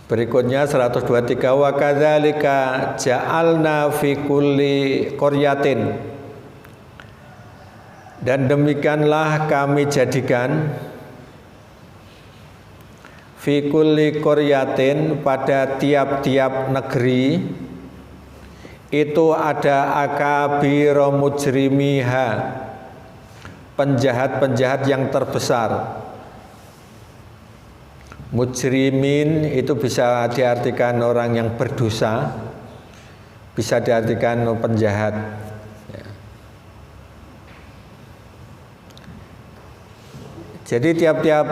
Berikutnya 123 wa kadzalika ja'alna fi kulli qaryatin, dan demikianlah kami jadikan fi kulli qaryatin, pada tiap-tiap negeri itu ada akabiro mujrimiha, penjahat-penjahat yang terbesar. Mujrimin itu bisa diartikan orang yang berdosa, bisa diartikan penjahat. Jadi tiap-tiap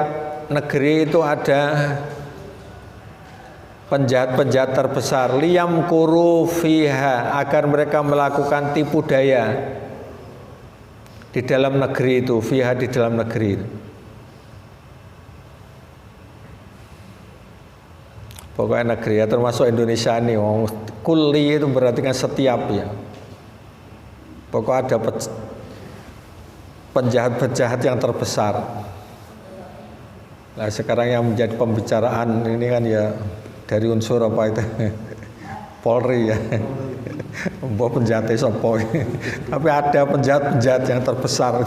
negeri itu ada penjahat-penjahat terbesar, liyam kuru fiha, agar mereka melakukan tipu daya di dalam negeri itu, fiha di dalam negeri itu. Pokoknya negeri ya, termasuk Indonesia ini, kulli itu berarti kan setiap ya. Pokoknya ada penjahat-penjahat yang terbesar. Nah sekarang yang menjadi pembicaraan ini kan ya dari unsur apa itu Polri ya. Mbok penjahatnya sopo. Tapi ada penjahat-penjahat yang terbesar.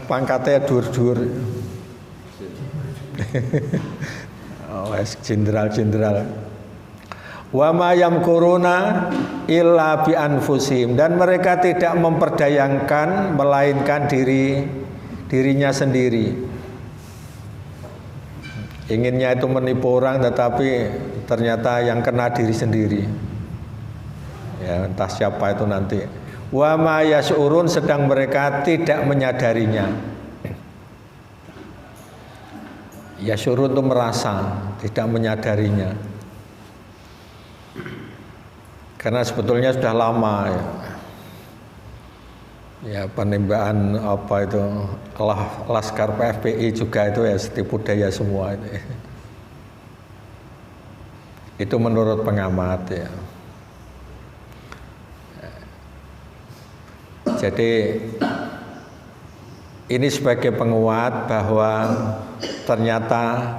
Pangkatnya dur-dur. Oh, jenderal-jenderal. Wa ma yamkuruna illa bi anfusihim, dan mereka tidak memperdayangkan melainkan dirinya sendiri. Inginnya itu menipu orang, tetapi ternyata yang kena diri sendiri. Ya, entah siapa itu nanti. Wa ma yash'urun, sedang mereka tidak menyadarinya. Yash'urun itu merasa, tidak menyadarinya. Karena sebetulnya sudah lama ya. Ya penembakan apa itu Laskar PFPI juga itu ya tipu daya semua itu. Itu menurut pengamat ya. Jadi ini sebagai penguat bahwa ternyata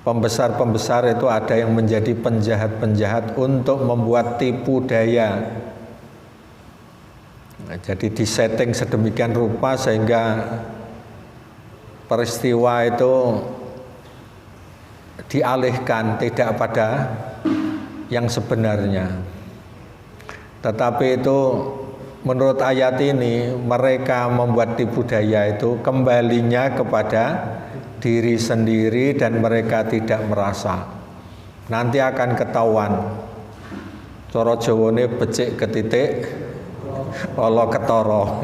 pembesar-pembesar itu ada yang menjadi penjahat-penjahat untuk membuat tipu daya. Nah, jadi disetting sedemikian rupa sehingga peristiwa itu dialihkan tidak pada yang sebenarnya. Tetapi itu menurut ayat ini mereka membuat tipu daya itu kembalinya kepada diri sendiri dan mereka tidak merasa. Nanti akan ketahuan. Cara Jawane becik ketitik ala ketara.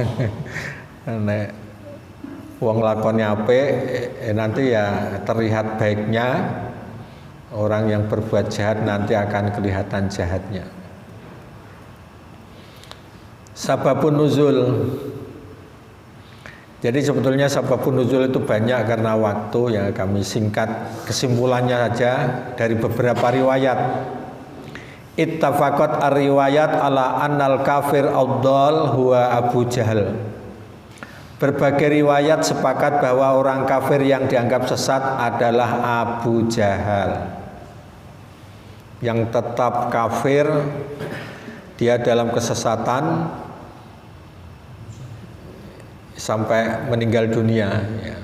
Nek wong lakone apik nanti ya terlihat baiknya, orang yang berbuat jahat nanti akan kelihatan jahatnya. Sababun nuzul. Jadi sebetulnya sababun nuzul itu banyak karena waktu ya, kami singkat kesimpulannya saja dari beberapa riwayat. Ittafaqat ar-riwayat ala annal kafir ad-dhal huwa Abu Jahal. Berbagai riwayat sepakat bahwa orang kafir yang dianggap sesat adalah Abu Jahal. Yang tetap kafir, dia dalam kesesatan sampai meninggal dunia ya.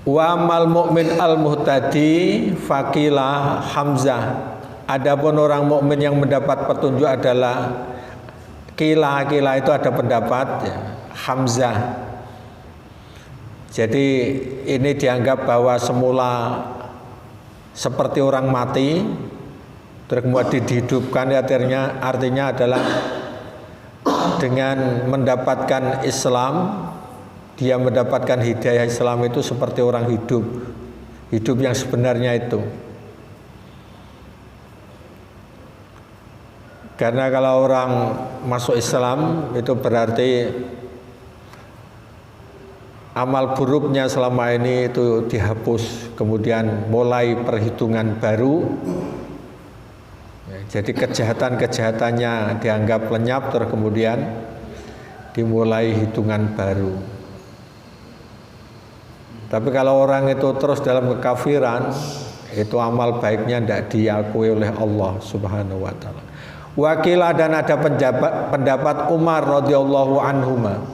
Wa mal mu'min al muhtadi faqila Hamzah. Adapun orang mukmin yang mendapat petunjuk adalah kila itu ada pendapat ya, Hamzah. Jadi ini dianggap bahwa semula seperti orang mati terus kemudian dihidupkan, artinya adalah dengan mendapatkan Islam, dia mendapatkan hidayah Islam itu seperti orang hidup yang sebenarnya itu. Karena kalau orang masuk Islam itu berarti amal buruknya selama ini itu dihapus, kemudian mulai perhitungan baru. Jadi kejahatan-kejahatannya dianggap lenyap, terus kemudian dimulai hitungan baru. Tapi kalau orang itu terus dalam kekafiran, itu amal baiknya tidak diakui oleh Allah Subhanahu wa taala. Wakilah, dan ada pendapat Umar radhiyallahu anhuma.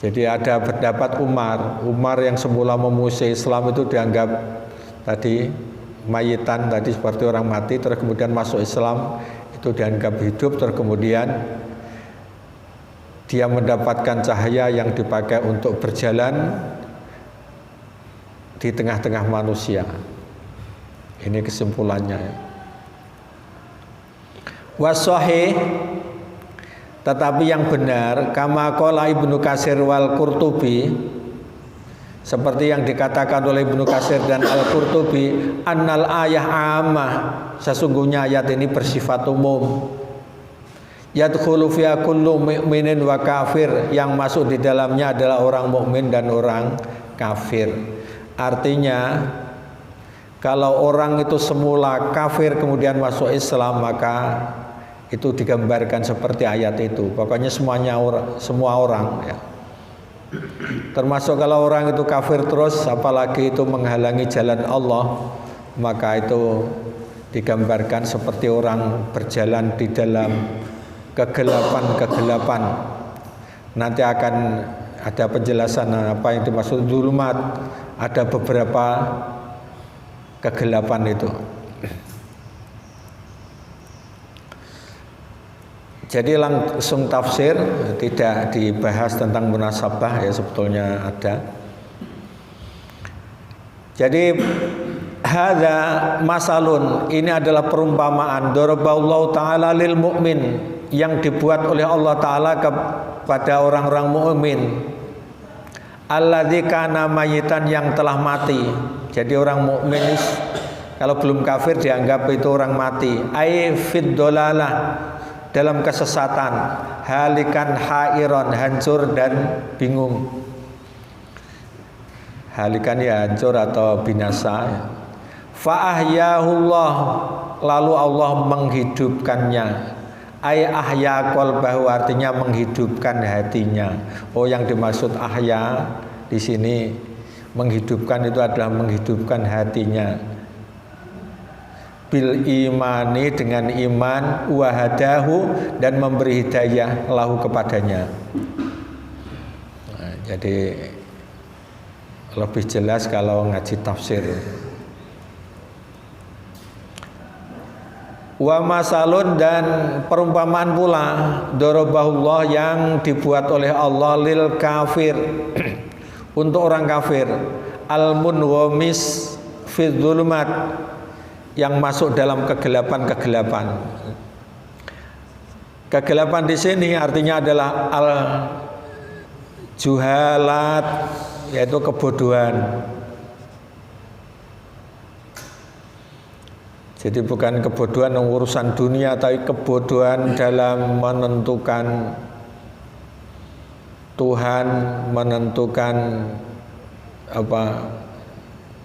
Jadi ada pendapat Umar yang semula memusuhi Islam itu dianggap tadi mayitan, tadi seperti orang mati, terus kemudian masuk Islam itu dianggap hidup, terus kemudian dia mendapatkan cahaya yang dipakai untuk berjalan di tengah-tengah manusia. Ini kesimpulannya. Wasahih, tetapi yang benar, kama qala Ibnu Katsir wal Qurtubi, seperti yang dikatakan oleh Ibnu Katsir dan Al-Qurtubi, annal ayah ammah, sesungguhnya ayat ini bersifat umum. Yadkhulu fiha kullu mu'minin wa kafir, yang masuk di dalamnya adalah orang mukmin dan orang kafir. Artinya kalau orang itu semula kafir kemudian masuk Islam, maka itu digambarkan seperti ayat itu. Pokoknya semua orang ya. Termasuk kalau orang itu kafir terus, apalagi itu menghalangi jalan Allah, maka itu digambarkan seperti orang berjalan di dalam kegelapan. Nanti akan ada penjelasan apa yang dimaksud dzulumat. Ada beberapa kegelapan itu. Jadi langsung tafsir, tidak dibahas tentang munasabah ya, sebetulnya ada. Jadi hadza masalun, ini adalah perumpamaan daraballahu taala lil mukmin, yang dibuat oleh Allah taala kepada orang-orang mukmin. Alladzi kana mayitan, yang telah mati. Jadi orang mukmin kalau belum kafir dianggap itu orang mati. Ai fid dolalah, dalam kesesatan, halikan hairon, hancur dan bingung. Halikan ya hancur atau binasa. Fa ahyahullah, lalu Allah menghidupkannya. Ay ahya qalbahu, artinya menghidupkan hatinya. Oh, yang dimaksud ahya di sini menghidupkan itu adalah menghidupkan hatinya. Bil imani, dengan iman, wahadahu, dan memberi hidayah lahu kepadanya. Nah, jadi lebih jelas kalau ngaji tafsir. Wa masalun, dan perumpamaan pula darabahullah, yang dibuat oleh Allah lil kafir untuk orang kafir, al munwamis fi dzulumat, yang masuk dalam kegelapan. Kegelapan di sini artinya adalah al juhalat, yaitu kebodohan. Jadi bukan kebodohan urusan dunia, tapi kebodohan dalam menentukan Tuhan, menentukan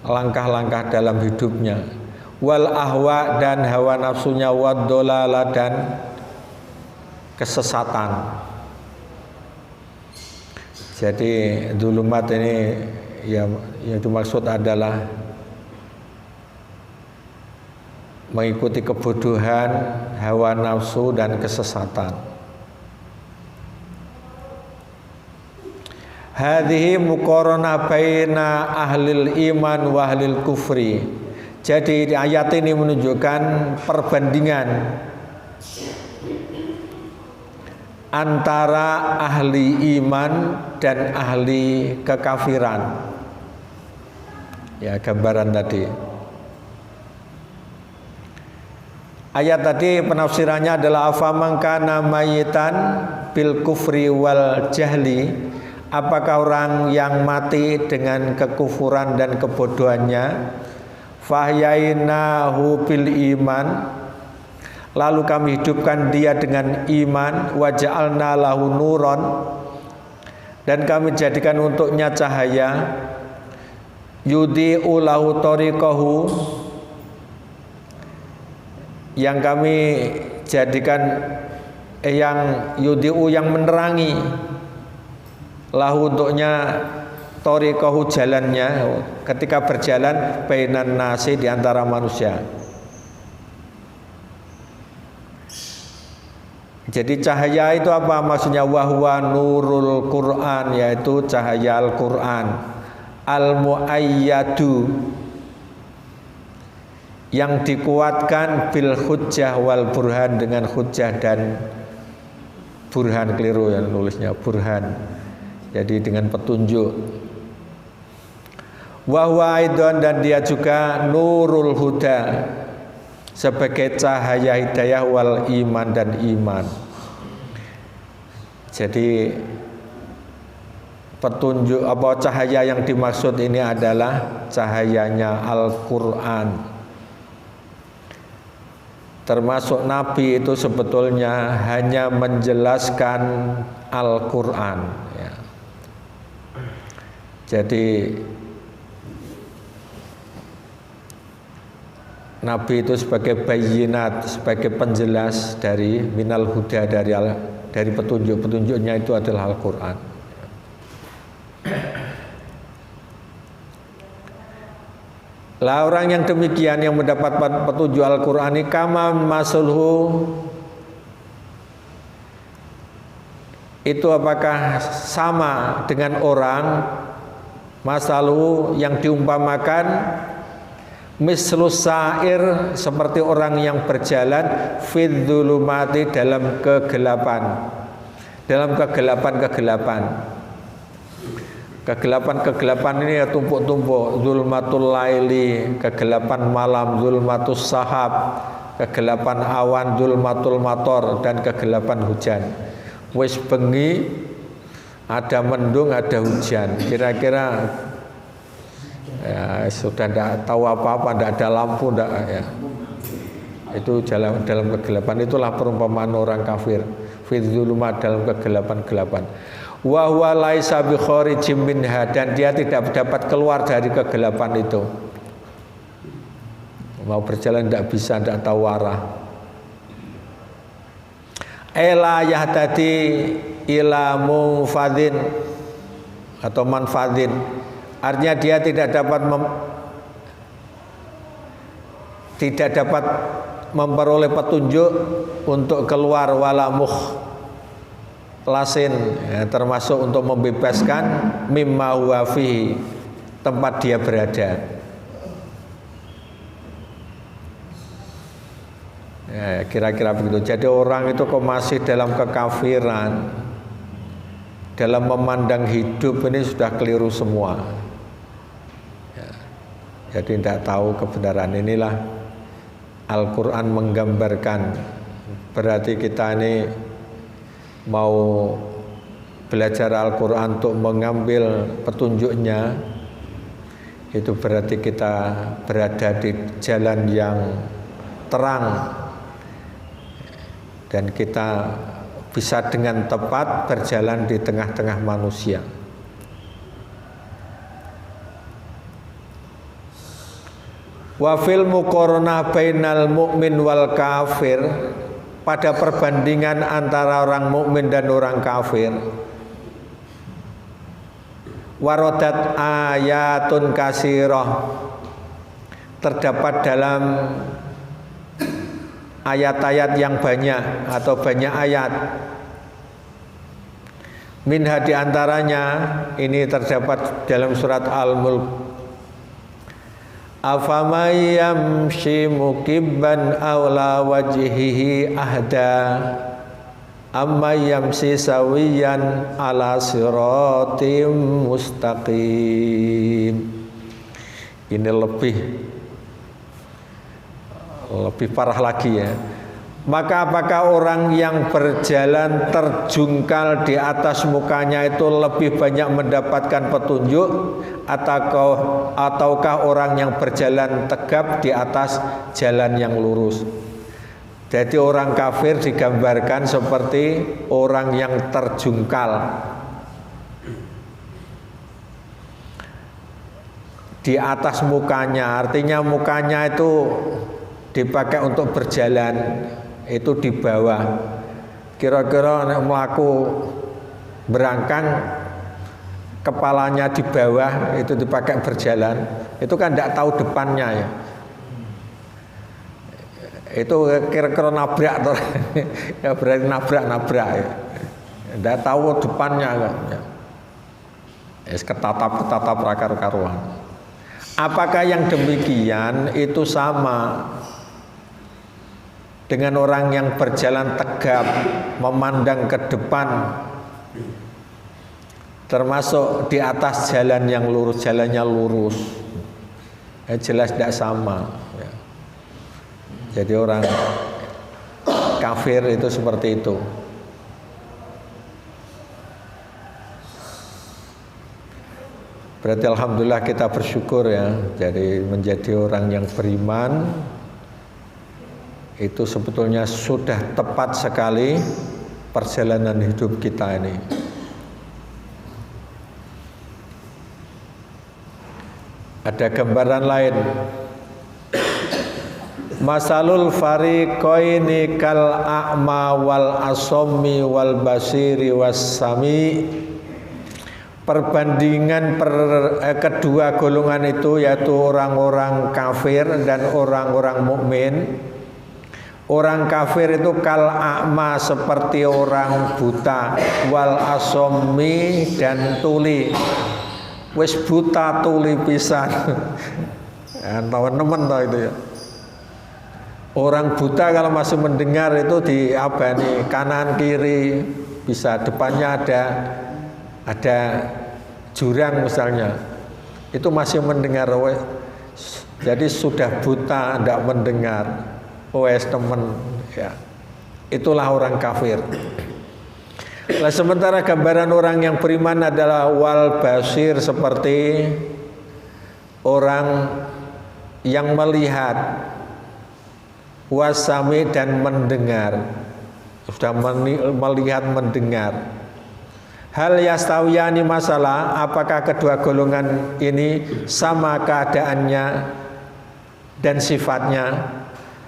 langkah-langkah dalam hidupnya. Wal ahwa, dan hawa nafsunya, wad dolala, dan kesesatan. Jadi dzulumat ini yang dimaksud adalah mengikuti kebodohan, hawa nafsu, dan kesesatan. Hadhihi muqaranah baina ahlil iman wa ahlil kufri. Jadi ayat ini menunjukkan perbandingan antara ahli iman dan ahli kekafiran. Ya, gambaran tadi. Ayat tadi penafsirannya adalah afaman kana mayitan bil kufri wal jahli, apakah orang yang mati dengan kekufuran dan kebodohannya, fahyainahu bil iman, lalu kami hidupkan dia dengan iman, wa ja'alna lahu nuron, dan kami jadikan untuknya cahaya, yudhi'u lahu tariqahu, yang kami jadikan yang yudhi'u, yang menerangi, lahu untuknya thariqahu jalannya ketika berjalan bainan nasi di antara manusia. Jadi cahaya itu apa maksudnya? Wahwa nurul Quran, yaitu cahaya Al-Quran. Al-muayyadu, yang dikuatkan bil hujjah wal burhan, dengan hujjah dan burhan. Keliru ya nulisnya burhan, jadi dengan petunjuk. Wahwa aidon, dan dia juga nurul huda, sebagai cahaya hidayah wal iman, dan iman. Jadi petunjuk apa cahaya yang dimaksud ini adalah cahayanya Al-Quran. Termasuk Nabi itu sebetulnya hanya menjelaskan Al-Quran ya. Jadi Nabi itu sebagai bayinat, sebagai penjelas dari minal huda, dari petunjuk. Petunjuknya itu adalah Al-Quran. Lah orang yang demikian yang mendapat petunjuk Al-Quran ini kama masulhu, itu apakah sama dengan orang masalu yang diumpamakan mislus sa'ir, seperti orang yang berjalan fid dzulumati, dalam kegelapan. Kegelapan ini ya tumpuk-tumpuk. Zulmatul laili, kegelapan malam. Zulmatus sahab, kegelapan awan. Zulmatul mator, dan kegelapan hujan. Wis bengi, ada mendung, ada hujan. Kira-kira ya, sudah tidak tahu apa-apa, tidak ada lampu, tidak ya. Itu dalam kegelapan. Itulah perumpamaan orang kafir. Fi dzulumat, dalam kegelapan-gelapan. Wa huwa laisa bi kharijim minha, dan dia tidak dapat keluar dari kegelapan itu. Mau berjalan tidak bisa, tidak tahu arah. Ela yahtadi ila munfadin atau manfadin, artinya dia tidak dapat memperoleh petunjuk untuk keluar, wala lasin ya, termasuk untuk membebaskan mimma huwa fihi, tempat dia berada ya, kira-kira begitu. Jadi orang itu kok masih dalam kekafiran, dalam memandang hidup ini sudah keliru semua ya. Jadi tidak tahu kebenaran. Inilah Al-Quran menggambarkan. Berarti kita ini mau belajar Al-Quran untuk mengambil petunjuknya, itu berarti kita berada di jalan yang terang, dan kita bisa dengan tepat berjalan di tengah-tengah manusia. Wa fil muqaranah bainal mu'min wal kafir, pada perbandingan antara orang mukmin dan orang kafir, waradat ayatun kasirah, terdapat dalam ayat-ayat yang banyak atau banyak ayat. Minha, di antaranya ini terdapat dalam surat Al-Mulk. Afamay yamshi mukibban awla wajhihi ahda amma yamshi sawiyan ala siratim mustaqim. Ini lebih parah lagi ya. Maka apakah orang yang berjalan terjungkal di atas mukanya itu lebih banyak mendapatkan petunjuk, ataukah orang yang berjalan tegap di atas jalan yang lurus? Jadi orang kafir digambarkan seperti orang yang terjungkal di atas mukanya, artinya mukanya itu dipakai untuk berjalan, itu di bawah. Kira-kira nek mlaku berangkang kepalanya di bawah itu dipakai berjalan, itu kan tidak tahu depannya ya. Itu kira-kira nabrak tuh, ya berarti nabrak ya. Tidak tahu depannya kan. Ya. Ketatap rakar-karuan. Apakah yang demikian itu sama dengan orang yang berjalan tegap, memandang ke depan, termasuk di atas jalan yang lurus, jalannya lurus? Jelas tidak sama ya. Jadi orang kafir itu seperti itu. Berarti alhamdulillah kita bersyukur ya. Jadi menjadi orang yang beriman itu sebetulnya sudah tepat sekali perjalanan hidup kita ini. Ada gambaran lain. Masalul fariqaini kal a'ma wal asommi wal basiri was sami. Perbandingan kedua golongan itu yaitu orang-orang kafir dan orang-orang mukmin. Orang kafir itu kal a'ma seperti orang buta, wal asommi dan tuli. Wis buta tuli pisan. Teman-teman tahu itu ya. Orang buta kalau masih mendengar itu diabani kanan kiri, bisa depannya ada jurang misalnya, itu masih mendengar. Jadi sudah buta tidak mendengar. Teman ya. Itulah orang kafir. Nah, sementara gambaran orang yang beriman adalah wal basir, seperti orang yang melihat, wasami dan mendengar. Sudah melihat mendengar. Hal yastawiyani, masalah apakah kedua golongan ini sama keadaannya dan sifatnya?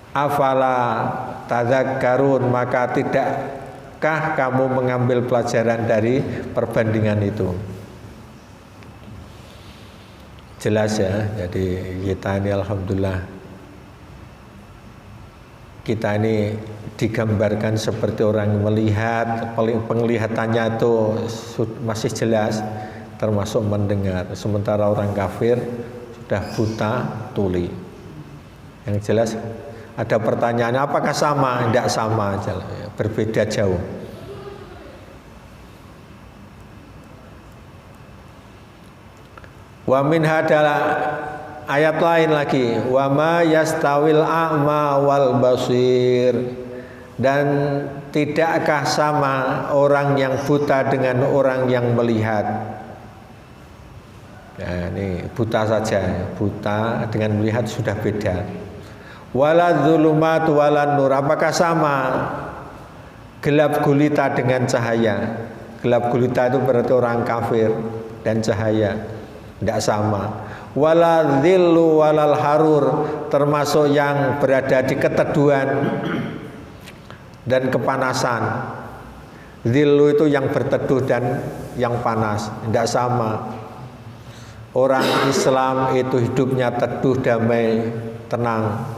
Afala tadzakkarun, maka tidakkah kamu mengambil pelajaran dari perbandingan itu? Jelas ya. Jadi kita ini alhamdulillah, kita ini digambarkan seperti orang melihat, penglihatannya itu masih jelas, termasuk mendengar. Sementara orang kafir sudah buta tuli. Yang jelas ada pertanyaan, apakah sama? Tidak sama, berbeda jauh. Wa min hadalah ayat lain lagi, wa ma yastawil a'ma wal basir, dan tidakkah sama orang yang buta dengan orang yang melihat. Nah, ini buta saja, buta dengan melihat sudah beda. Wala dzulumat wala nur, apakah sama gelap gulita dengan cahaya? Gelap gulita itu berarti orang kafir dan cahaya, tidak sama. Wala dhillu walal harur, termasuk yang berada di keteduhan dan kepanasan. Dhillu itu yang berteduh dan yang panas, tidak sama. Orang Islam itu hidupnya teduh, damai, tenang.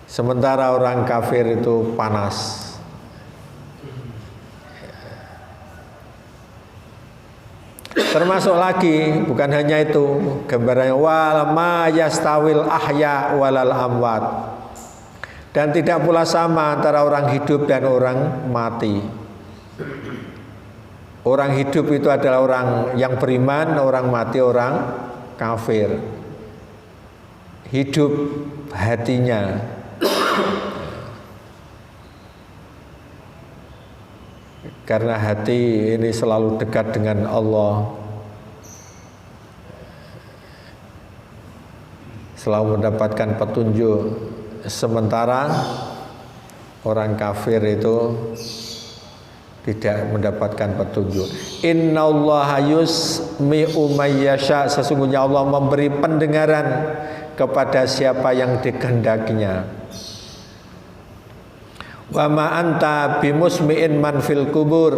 Sementara orang kafir itu panas. Termasuk lagi, bukan hanya itu, gambarannya wal ma yastawil ahya walal amwat, dan tidak pula sama antara orang hidup dan orang mati. Orang hidup itu adalah orang yang beriman, orang mati orang kafir. Hidup hatinya, karena hati ini selalu dekat dengan Allah, selalu mendapatkan petunjuk. Sementara orang kafir itu tidak mendapatkan petunjuk. Innallaha yusmi'u may yasha, sesungguhnya Allah memberi pendengaran kepada siapa yang dikehendakinya. Wa ma anta bimusmi'in man fil kubur,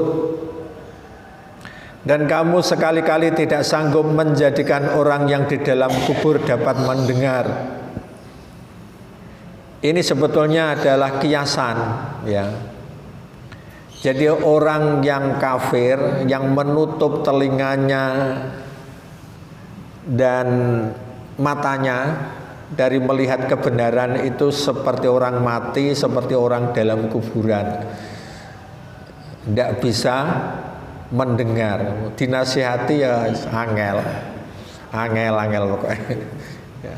Dan kamu sekali-kali tidak sanggup menjadikan orang yang di dalam kubur dapat mendengar. Ini sebetulnya adalah kiasan, ya. Jadi orang yang kafir yang menutup telinganya dan matanya dari melihat kebenaran itu seperti orang mati, seperti orang dalam kuburan. Tidak bisa mendengar. Dinasihati ya angel pokoknya. Ya.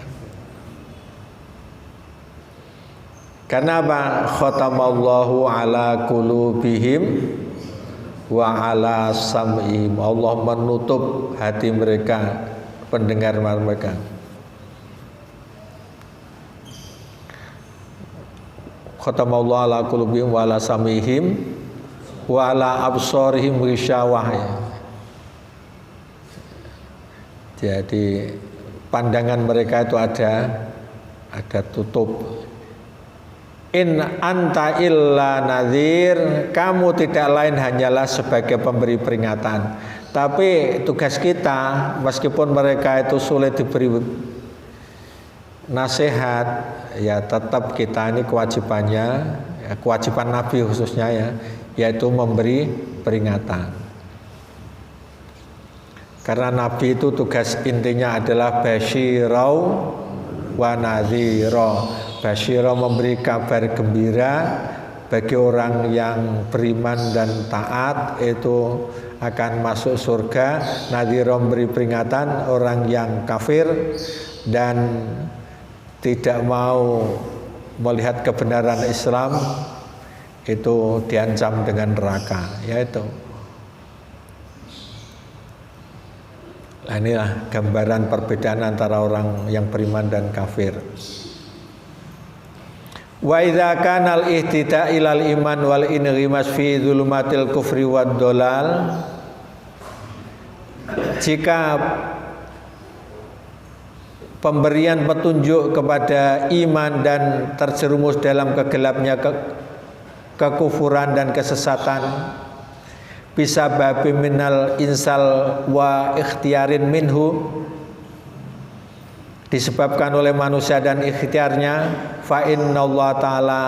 Karena apa? Khatamallahu ala qulubihim wa ala sam'ihim. Allah menutup hati mereka, pendengar mereka. Khatamallahu ala qulubihim wa ala sam'ihim wa ala absarihim ghisyawah. Jadi pandangan mereka itu ada tutup. In anta illa nadhir, kamu tidak lain hanyalah sebagai pemberi peringatan. Tapi tugas kita, meskipun mereka itu sulit diberi nasihat, ya tetap kita ini kewajibannya, ya, kewajiban Nabi khususnya ya, yaitu memberi peringatan. Karena Nabi itu tugas intinya adalah basyirau wa nadhira. Basyirah memberi kabar gembira bagi orang yang beriman dan taat itu akan masuk surga. Nadhira memberi peringatan orang yang kafir dan tidak mau melihat kebenaran Islam itu diancam dengan neraka, yaitu. Nah, inilah gambaran perbedaan antara orang yang beriman dan kafir. Wa idza kana al-ihtida ilal iman wal inghimas fi dzulumatil kufri wad dolal, jika pemberian petunjuk kepada iman dan terjerumus dalam kegelapnya kekufuran dan kesesatan, bisa babi minal insal wa ikhtiarin minhu, disebabkan oleh manusia dan ikhtiarnya, fa innallaha ta'ala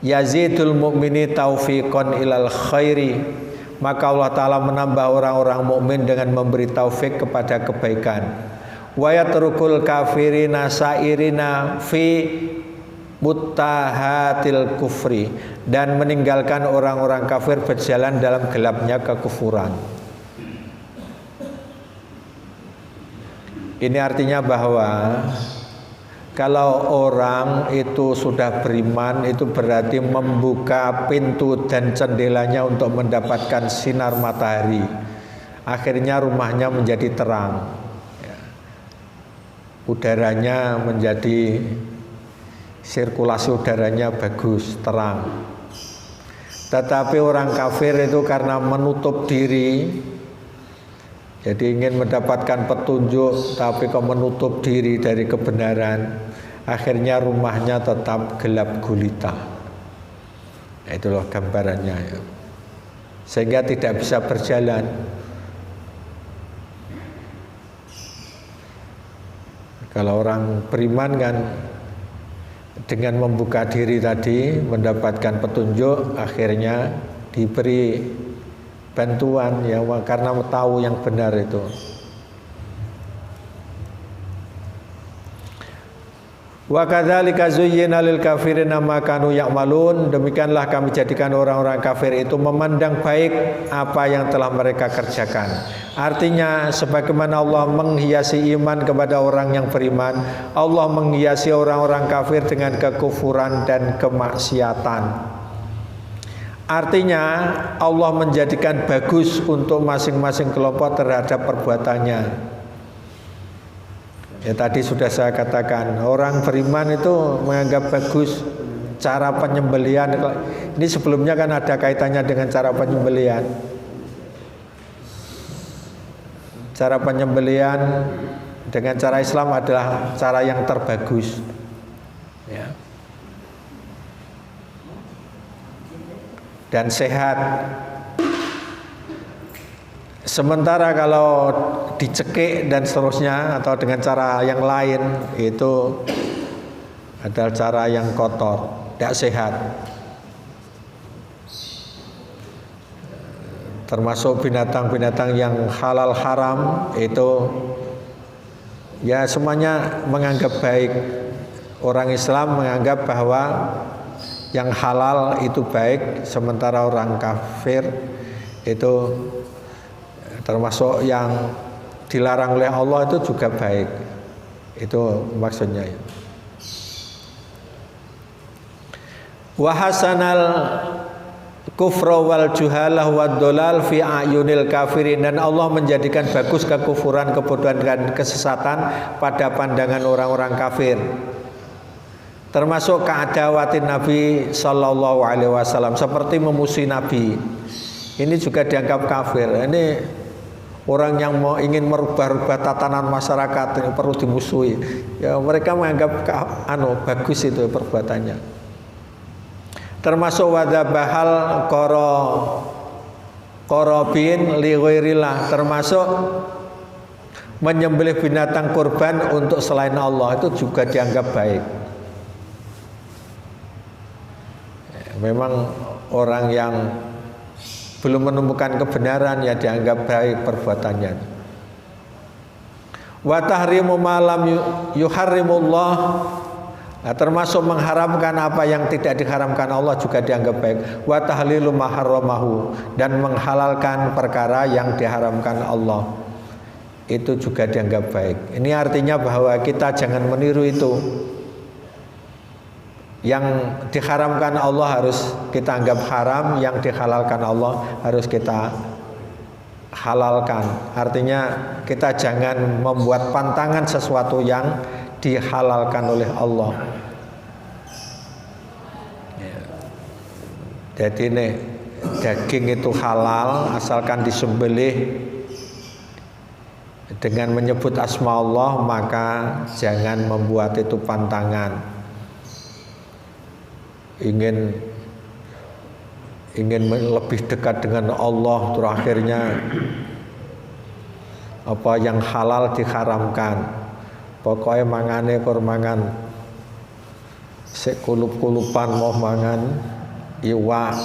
yazidul mu'mini taufiqan ilal khairi, maka Allah Ta'ala menambah orang-orang mukmin dengan memberi taufik kepada kebaikan. Wa yatrukul kafirina sairina fi muttahatil kufri, dan meninggalkan orang-orang kafir berjalan dalam gelapnya kekufuran. Ini artinya bahwa kalau orang itu sudah beriman, itu berarti membuka pintu dan jendelanya untuk mendapatkan sinar matahari. Akhirnya rumahnya menjadi terang, udaranya menjadi, sirkulasi udaranya bagus, terang. Tetapi orang kafir itu karena menutup diri, jadi ingin mendapatkan petunjuk tapi kok menutup diri dari kebenaran, akhirnya rumahnya tetap gelap gulita. Itulah gambarannya ya. Sehingga tidak bisa berjalan. Kalau orang beriman kan dengan membuka diri tadi, mendapatkan petunjuk, akhirnya diberi bantuan ya, karena tahu yang benar itu. Wa kadzalika zuyyina lil kafirina ma kanu ya'malun, demikianlah kami jadikan orang-orang kafir itu memandang baik apa yang telah mereka kerjakan. Artinya sebagaimana Allah menghiasi iman kepada orang yang beriman, Allah menghiasi orang-orang kafir dengan kekufuran dan kemaksiatan. Artinya Allah menjadikan bagus untuk masing-masing kelompok terhadap perbuatannya. Ya tadi sudah saya katakan, orang beriman itu menganggap bagus cara penyembelihan. Ini sebelumnya kan ada kaitannya dengan cara penyembelihan. Cara penyembelihan dengan cara Islam adalah cara yang terbagus. Ya. Dan sehat. Sementara kalau dicekik dan seterusnya atau dengan cara yang lain itu adalah cara yang kotor, tidak sehat. Termasuk binatang-binatang yang halal haram itu ya semuanya menganggap baik. Orang Islam menganggap bahwa yang halal itu baik, sementara orang kafir itu termasuk yang dilarang oleh Allah itu juga baik. Itu maksudnya. Wa hasanal kufra wal juhalah wad dolal fi ayunil kafirin, dan Allah menjadikan bagus kekufuran, kebodohan dan kesesatan pada pandangan orang-orang kafir. Termasuk keadawatin Nabi Sallallahu Alaihi Wasallam, seperti memusuhi Nabi. Ini juga dianggap kafir. Ini orang yang mau ingin merubah-rubah tatanan masyarakat ini perlu dimusuhi. Ya mereka menganggap bagus itu perbuatannya. Termasuk wadabahal korobin li ghairillah, termasuk menyembelih binatang kurban untuk selain Allah, itu juga dianggap baik. Memang orang yang belum menemukan kebenaran ya dianggap baik perbuatannya. Wa tahrimu ma lam yuharrimullah, nah, termasuk mengharamkan apa yang tidak diharamkan Allah juga dianggap baik. Wa tahlilu ma harramahu, dan menghalalkan perkara yang diharamkan Allah itu juga dianggap baik. Ini artinya bahwa kita jangan meniru itu. Yang diharamkan Allah harus kita anggap haram, yang dihalalkan Allah harus kita halalkan. Artinya kita jangan membuat pantangan sesuatu yang dihalalkan oleh Allah. Jadi nih, daging itu halal asalkan disembelih dengan menyebut asma Allah, maka jangan membuat itu pantangan. Ingin lebih dekat dengan Allah, terus akhirnya apa yang halal diharamkan. Pokoknya mangane kur mangan sik kulup-kulupan mau mangan iwak.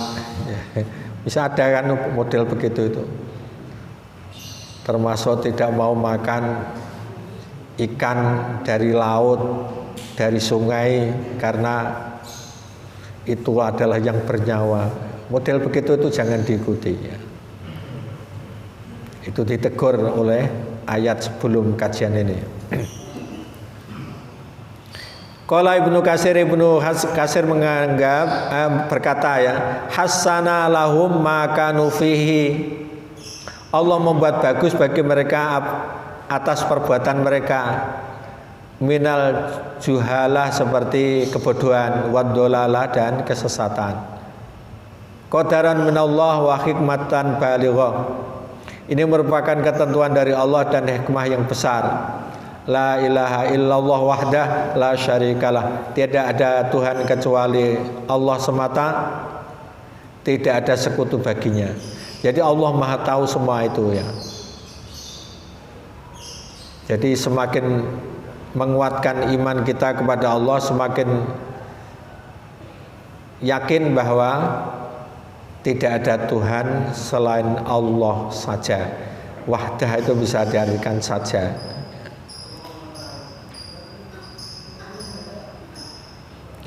Bisa ada kan model begitu itu. Termasuk tidak mau makan ikan dari laut, dari sungai, karena itu adalah yang bernyawa. Model begitu itu jangan diikuti ya. Itu ditegur oleh ayat sebelum kajian ini. Qala Ibnu Katsir menganggap berkata ya, hasana lahum ma kanu fihi. Allah membuat bagus bagi mereka atas perbuatan mereka. Minal juhalah, seperti kebodohan, wadolalah, dan kesesatan. Qadaran minallah wa hikmatan balighah. Ini merupakan ketentuan dari Allah dan hikmah yang besar. La ilaha illallah wahdah la syarikalah. Tidak ada Tuhan kecuali Allah semata, tidak ada sekutu baginya. Jadi Allah Maha tahu semua itu ya. Jadi semakin menguatkan iman kita kepada Allah, semakin yakin bahwa tidak ada Tuhan selain Allah saja. Wahdah itu bisa diartikan saja.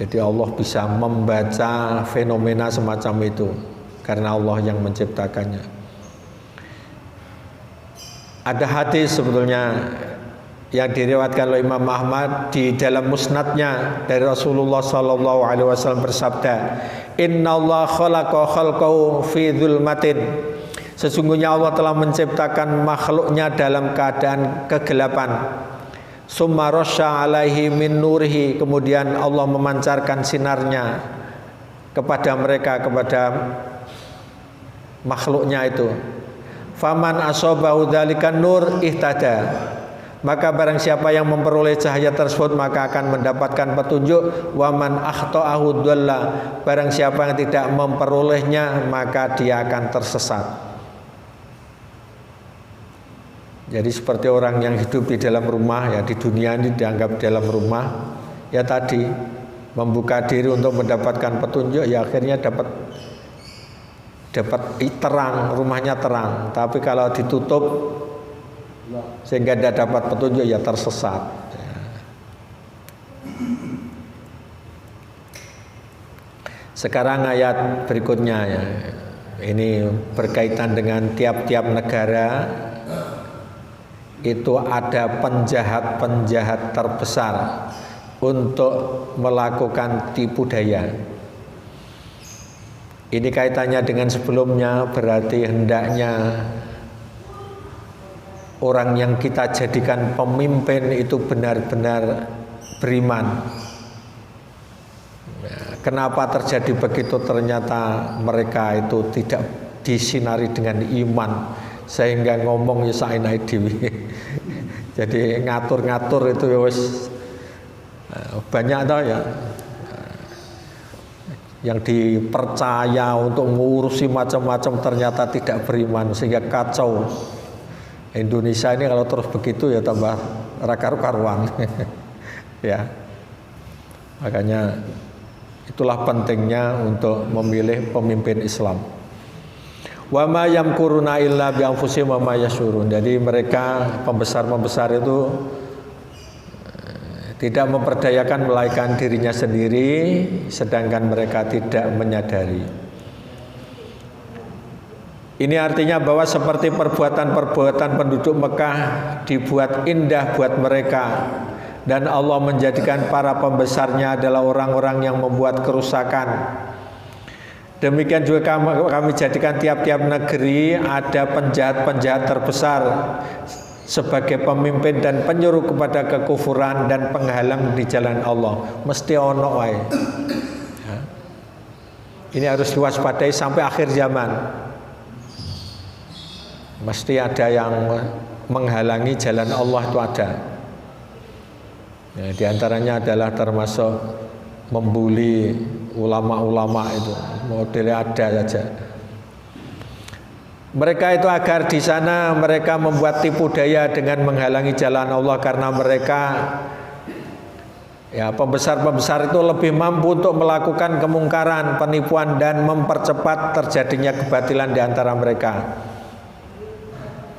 Jadi Allah bisa membaca fenomena semacam itu karena Allah yang menciptakannya. Ada hadis sebetulnya yang diriwayatkan oleh Imam Ahmad di dalam musnadnya dari Rasulullah Sallallahu Alaihi Wasallam bersabda, Inna Allah khalaqa khalqahu fi dzulmatin. Sesungguhnya Allah telah menciptakan makhluknya dalam keadaan kegelapan. Summa rasya alaihi min nurihi. Kemudian Allah memancarkan sinarnya kepada mereka, kepada makhluknya itu. Faman asabahu dzalikan nur ihtada. Maka barang siapa yang memperoleh cahaya tersebut maka akan mendapatkan petunjuk. Waman akhta'ahu dhalla. Barang siapa yang tidak memperolehnya maka dia akan tersesat. Jadi seperti orang yang hidup di dalam rumah, ya di dunia ini dianggap dalam rumah, ya tadi membuka diri untuk mendapatkan petunjuk, ya akhirnya dapat terang, rumahnya terang. Tapi kalau ditutup sehingga tidak dapat petunjuk, ya tersesat. Sekarang ayat berikutnya, ya. Ini berkaitan dengan tiap-tiap negara itu ada penjahat-penjahat terbesar untuk melakukan tipu daya. Ini kaitannya dengan sebelumnya, berarti hendaknya orang yang kita jadikan pemimpin itu benar-benar beriman. Kenapa terjadi begitu? Ternyata mereka itu tidak disinari dengan iman, sehingga ngomong ya saenake dhewe. Jadi ngatur-ngatur itu ya wis banyak tau ya, yang dipercaya untuk mengurusi macam-macam ternyata tidak beriman, sehingga kacau. Indonesia ini kalau terus begitu ya tambah karu-karuan. Ya, makanya itulah pentingnya untuk memilih pemimpin Islam. Wa ma yamkuruna illa bi anfusihim wa ma yasyurun. Jadi mereka pembesar-pembesar itu tidak memperdayakan melainkan dirinya sendiri, sedangkan mereka tidak menyadari. Ini artinya bahwa seperti perbuatan-perbuatan penduduk Mekah dibuat indah buat mereka, dan Allah menjadikan para pembesarnya adalah orang-orang yang membuat kerusakan. Demikian juga kami jadikan tiap-tiap negeri ada penjahat-penjahat terbesar sebagai pemimpin dan penyuruh kepada kekufuran dan penghalang di jalan Allah. Mesti ono wae. Ini harus diwaspadai sampai akhir zaman. Mesti ada yang menghalangi jalan Allah, itu ada. Ya, di antaranya adalah termasuk membuli ulama-ulama, itu modelnya ada saja. Mereka itu agar di sana mereka membuat tipu daya dengan menghalangi jalan Allah, karena mereka, ya, pembesar-pembesar itu lebih mampu untuk melakukan kemungkaran, penipuan, dan mempercepat terjadinya kebatilan di antara mereka.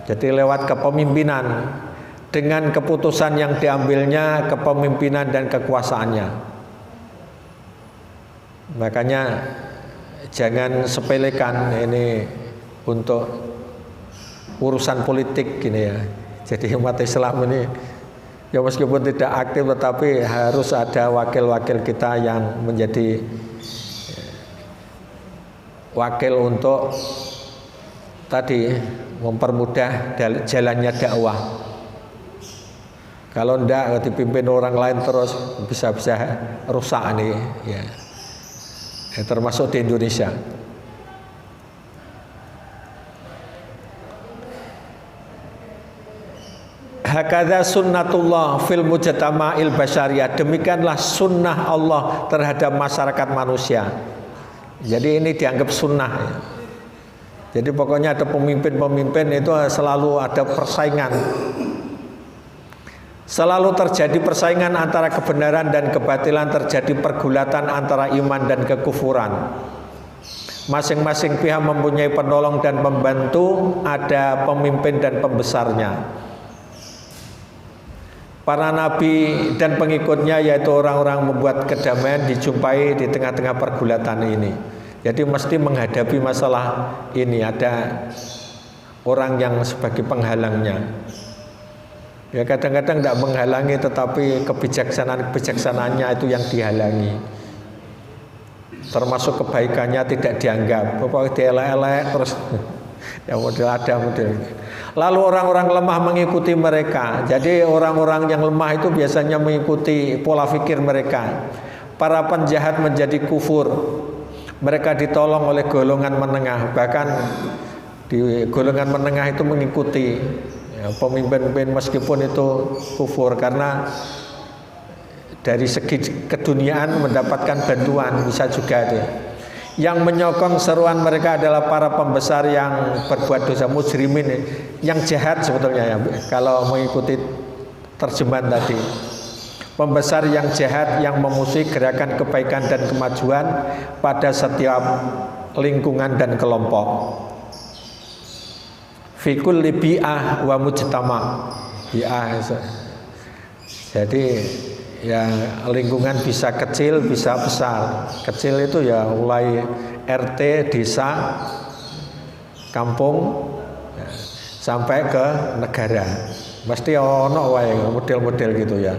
Jadi lewat kepemimpinan, dengan keputusan yang diambilnya, kepemimpinan dan kekuasaannya. Makanya jangan sepelekan ini untuk urusan politik gini ya. Jadi umat Islam ini ya meskipun tidak aktif, tetapi harus ada wakil-wakil kita yang menjadi wakil untuk tadi mempermudah jalannya dakwah. Kalau tidak dipimpin orang lain terus bisa-bisa rusak nih ya. Termasuk di Indonesia. Hakadha sunnatullah fil mujtama'il basyariyah. Demikianlah sunnah Allah terhadap masyarakat manusia. Jadi ini dianggap sunnah ya. Jadi pokoknya ada pemimpin-pemimpin itu selalu ada persaingan. Selalu terjadi persaingan antara kebenaran dan kebatilan, terjadi pergulatan antara iman dan kekufuran. Masing-masing pihak mempunyai penolong dan pembantu, ada pemimpin dan pembesarnya. Para nabi dan pengikutnya, yaitu orang-orang membuat kedamaian, dijumpai di tengah-tengah pergulatan ini. Jadi mesti menghadapi masalah ini, ada orang yang sebagai penghalangnya. Ya kadang-kadang tidak menghalangi, tetapi kebijaksanaannya itu yang dihalangi. Termasuk kebaikannya tidak dianggap. Pokoknya dielek-elek terus. Ya model ada model. Lalu orang-orang lemah mengikuti mereka. Jadi orang-orang yang lemah itu biasanya mengikuti pola pikir mereka. Para penjahat menjadi kufur. Mereka ditolong oleh golongan menengah. Bahkan di golongan menengah itu mengikuti pemimpin-pemimpin meskipun itu kufur, karena dari segi keduniaan mendapatkan bantuan bisa juga itu. Yang menyokong seruan mereka adalah para pembesar yang berbuat dosa, mujrimin, yang jahat sebetulnya ya, kalau mengikuti terjemahan tadi. Pembesar yang jahat yang memusuhi gerakan kebaikan dan kemajuan pada setiap lingkungan dan kelompok. Fikul bi'ah wa mujtama. Bi'ah. Jadi ya lingkungan bisa kecil bisa besar. Kecil itu ya mulai RT, desa, kampung sampai ke negara. Mesti ono wae model-model gitu ya.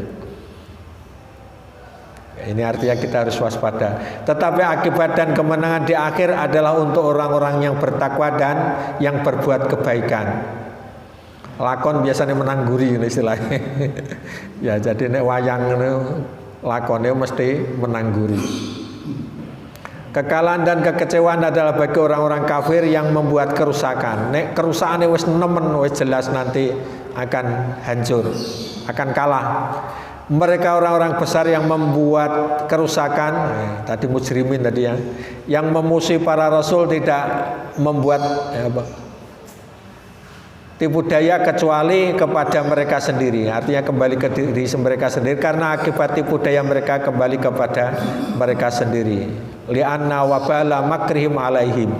Ini artinya kita harus waspada. Tetapi akibat dan kemenangan di akhir adalah untuk orang-orang yang bertakwa dan yang berbuat kebaikan. Lakon biasanya menangguri istilahnya. Ya jadi nek wayang lakonnya mesti menangguri. Kekalahan dan kekecewaan adalah bagi orang-orang kafir yang membuat kerusakan. Nek kerusakannya wis nemen, wis jelas nanti akan hancur, akan kalah. Mereka orang-orang besar yang membuat kerusakan, tadi mujrimin tadi ya, yang memusuhi para rasul tidak membuat tipu daya kecuali kepada mereka sendiri. Artinya kembali ke diri mereka sendiri, karena akibat tipu daya mereka kembali kepada mereka sendiri. Li'anna wabala makrihim alaihim.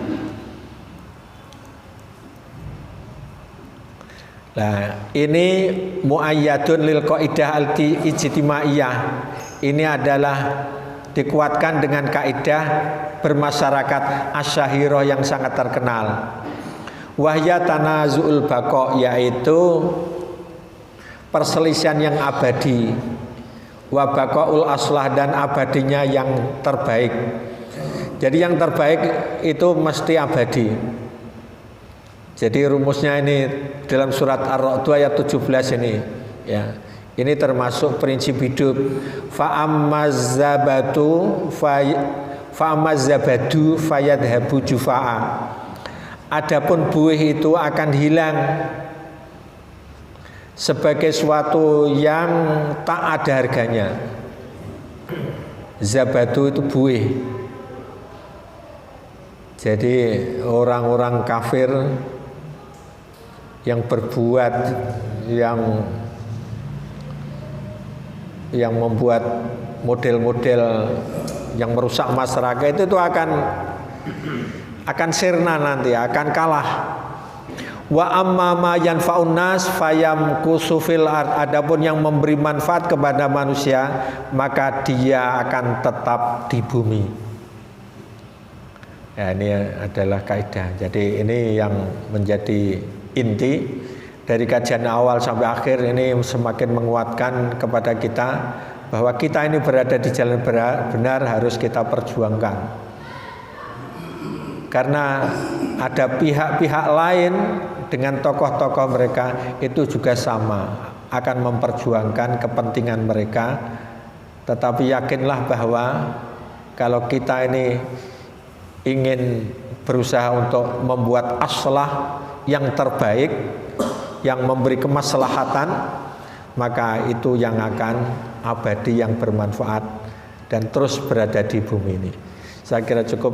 Nah, ini muayyadun lil qaidah al-ijtimaiyah. Ini adalah dikuatkan dengan kaidah bermasyarakat asyahirah yang sangat terkenal. Wahya tanazu'ul baqa, yaitu perselisihan yang abadi. Wa baqaul aslah, dan abadinya yang terbaik. Jadi yang terbaik itu mesti abadi. Jadi rumusnya ini dalam surat Ar-Ra'd ayat 17 ini ya. Ini termasuk prinsip hidup. Fa'amazzabadu fayadhabu jufa'a. Adapun buih itu akan hilang sebagai suatu yang tak ada harganya. Zabadu itu buih. Jadi orang-orang kafir yang berbuat yang membuat model-model yang merusak masyarakat itu akan sirna nanti, akan kalah. Wa amma ma yanfa'un nas fayamkusu fil ard. Adapun yang memberi manfaat kepada manusia, maka dia akan tetap di bumi. Ya, ini adalah kaidah. Jadi ini yang menjadi inti dari kajian awal sampai akhir ini, semakin menguatkan kepada kita bahwa kita ini berada di jalan benar, harus kita perjuangkan. Karena ada pihak-pihak lain dengan tokoh-tokoh mereka itu juga sama, akan memperjuangkan kepentingan mereka. Tetapi yakinlah bahwa kalau kita ini ingin berusaha untuk membuat aslah yang terbaik, yang memberi kemaslahatan, maka itu yang akan abadi, yang bermanfaat dan terus berada di bumi ini. Saya kira cukup.